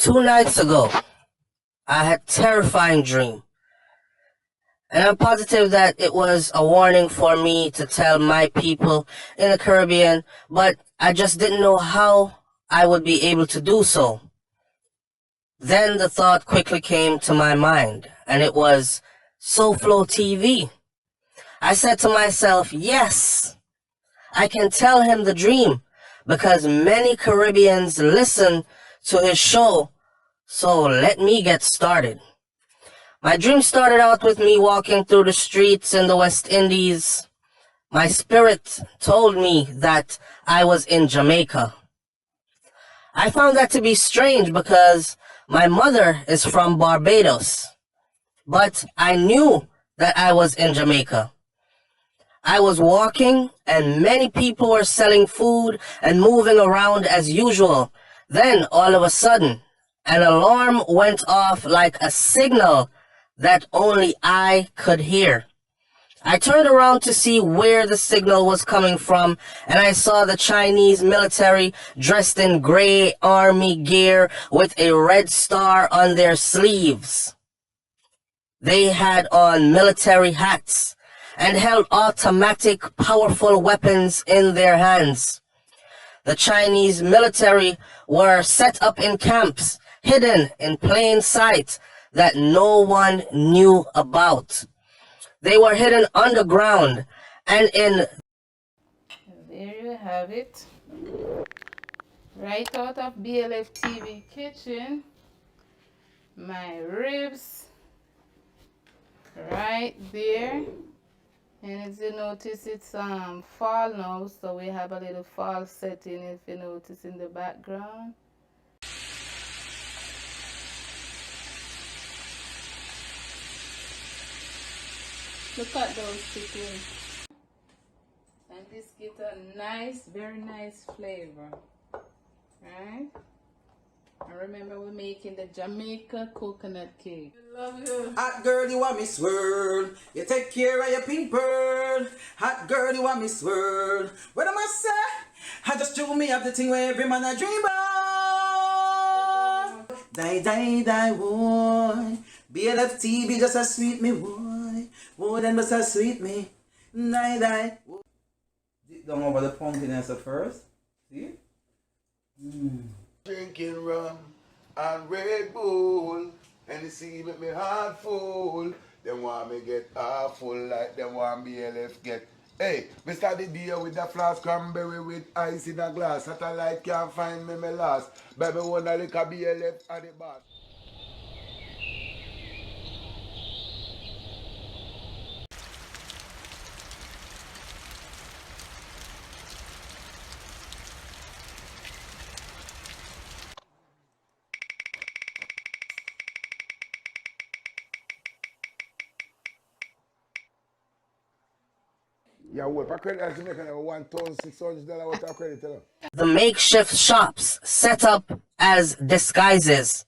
2 nights ago, I had a terrifying dream, and I'm positive that it was a warning for me to tell my people in the Caribbean, but I just didn't know how I would be able to do so. Then the thought quickly came to my mind, and it was SouFLoTV. I said to myself, yes, I can tell him the dream because many Caribbeans listen to his show, so let me get started. My dream started out with me walking through the streets in the West Indies. My spirit told me that I was in Jamaica. I found that to be strange because my mother is from Barbados, but I knew that I was in Jamaica. I was walking and many people were selling food and moving around as usual. Then all of a sudden, an alarm went off like a signal that only I could hear. I turned around to see where the signal was coming from, and I saw the Chinese military dressed in gray army gear with a red star on their sleeves. They had on military hats and held automatic, powerful weapons in their hands. The Chinese military were set up in camps, hidden in plain sight that no one knew about. They were hidden underground and in... There you have it. Right out of BLF TV kitchen. My ribs. Right there. And as you notice, it's fall now, so we have a little fall setting if you notice in the background. Look at those pickles. And this gives a nice, very nice flavor. Right? And remember, we're making the Jamaica coconut cake. I love you. Hot girl, you want me swirl. You take care of your pink pearl. Hot girl, you want me swirl. What am I say? I just told me of the thing where every man a dream about. Die, die, die, boy. BLF TV just a sweet me, boy. Boy, then just a sweet me. Die, die. Dip down over the pumpkiness at first. See? Drinking rum and Red Bull, and you see make me heart full. Them want me get half full like them want BLF get. Hey, me start the day with the flask cranberry with ice in a glass. Satellite can't find me last. Baby wanna lick a BLF at the boss. Yeah, what? For credit, as you make $1,600 worth of credit, tell them. The makeshift shops set up as disguises.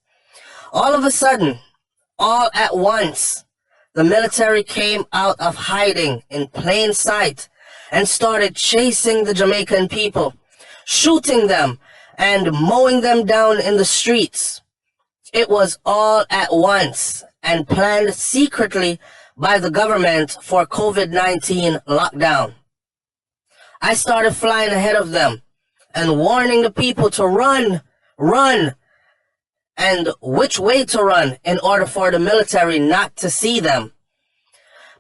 All of a sudden, all at once, the military came out of hiding in plain sight and started chasing the Jamaican people, shooting them and mowing them down in the streets. It was all at once and planned secretly by the government for COVID-19 lockdown. I started flying ahead of them and warning the people to run, and which way to run in order for the military not to see them.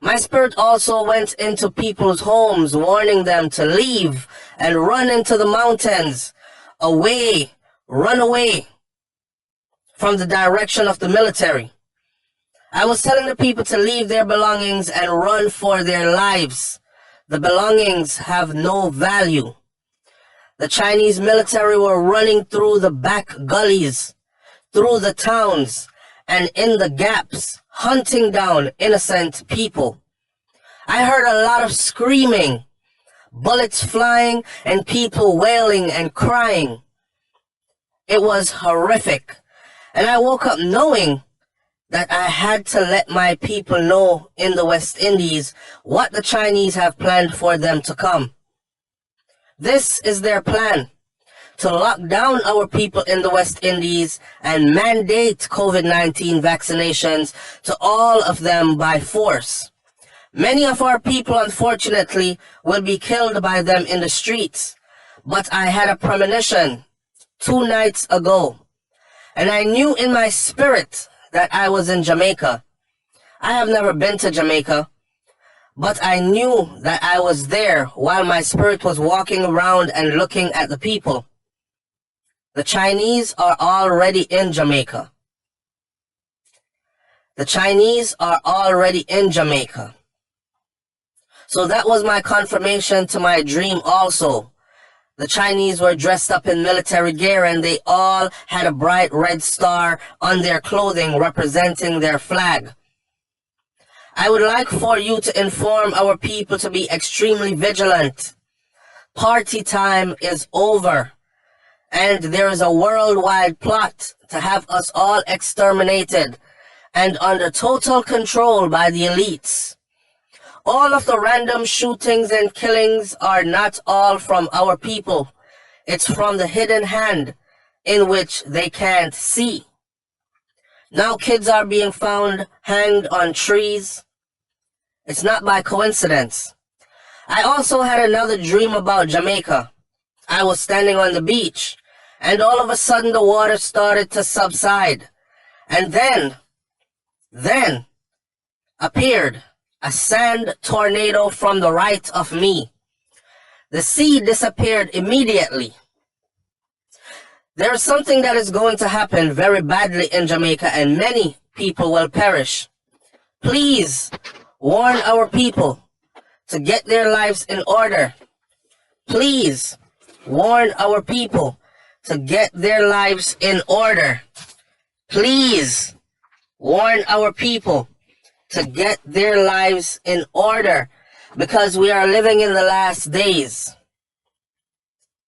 My spirit also went into people's homes, warning them to leave and run into the mountains, away, run away from the direction of the military. I was telling the people to leave their belongings and run for their lives. The belongings have no value. The Chinese military were running through the back gullies, through the towns, and in the gaps, hunting down innocent people. I heard a lot of screaming, bullets flying, and people wailing and crying. It was horrific, and I woke up knowing that I had to let my people know in the West Indies what the Chinese have planned for them to come. This is their plan, to lock down our people in the West Indies and mandate COVID-19 vaccinations to all of them by force. Many of our people, unfortunately, will be killed by them in the streets. But I had a premonition 2 nights ago, and I knew in my spirit that I was in Jamaica. I have never been to Jamaica, but I knew that I was there while my spirit was walking around and looking at the people. The Chinese are already in Jamaica. The Chinese are already in Jamaica. So that was my confirmation to my dream also. The Chinese were dressed up in military gear and they all had a bright red star on their clothing representing their flag. I would like for you to inform our people to be extremely vigilant. Party time is over, and there is a worldwide plot to have us all exterminated and under total control by the elites. All of the random shootings and killings are not all from our people. It's from the hidden hand in which they can't see. Now kids are being found hanged on trees. It's not by coincidence. I also had another dream about Jamaica. I was standing on the beach, and all of a sudden the water started to subside. And then appeared a sand tornado from the right of me. The sea disappeared immediately. There is something that is going to happen very badly in Jamaica, and many people will perish. Please warn our people to get their lives in order. Please warn our people to get their lives in order. Please warn our people to get their lives in order, because we are living in the last days.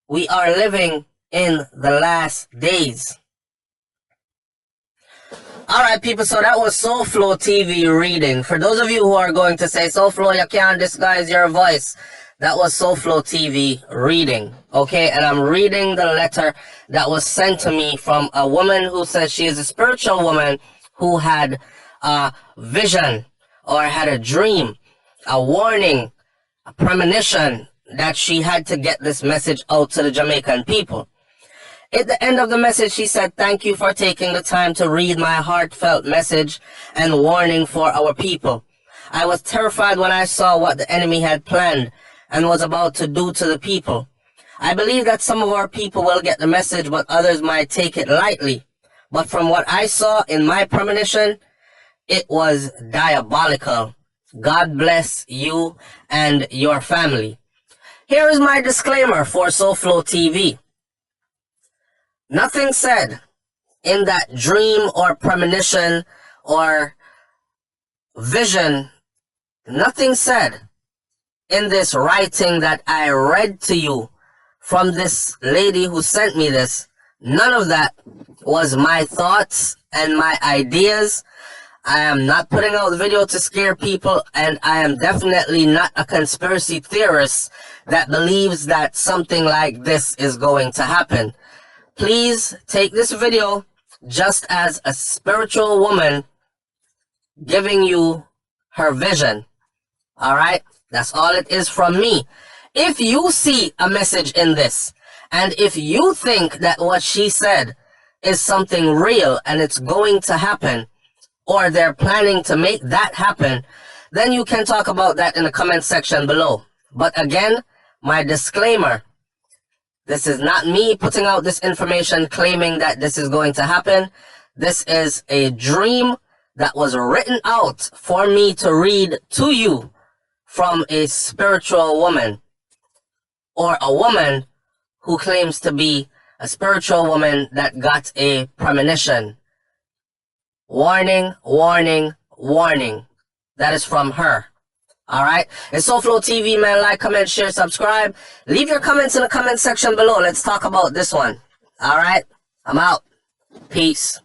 We are living in the last days. Alright people, so that was SouFLoTV reading. For those of you who are going to say, SouFlo, you can't disguise your voice, that was SouFLoTV reading. Okay, and I'm reading the letter that was sent to me from a woman who says she is a spiritual woman who had a vision or had a dream, a warning, a premonition that she had to get this message out to the Jamaican people. At the end of the message, she said, "Thank you for taking the time to read my heartfelt message and warning for our people. I was terrified when I saw what the enemy had planned and was about to do to the people. I believe that some of our people will get the message, but others might take it lightly. But from what I saw in my premonition, it was diabolical. God bless you and your family." Here is my disclaimer for SouFLoTV. Nothing said in that dream or premonition or vision, nothing said in this writing that I read to you from this lady who sent me this, none of that was my thoughts and my ideas. I am not putting out the video to scare people, and I am definitely not a conspiracy theorist that believes that something like this is going to happen. Please take this video just as a spiritual woman giving you her vision. Alright? That's all it is from me. If you see a message in this, and if you think that what she said is something real and it's going to happen, or they're planning to make that happen, then you can talk about that in the comment section below. But again, my disclaimer, this is not me putting out this information claiming that this is going to happen. This is a dream that was written out for me to read to you from a spiritual woman, or a woman who claims to be a spiritual woman that got a premonition. Warning, warning, warning. That is from her. Alright? It's SouFLoTV, man. Like, comment, share, subscribe. Leave your comments in the comment section below. Let's talk about this one. Alright? I'm out. Peace.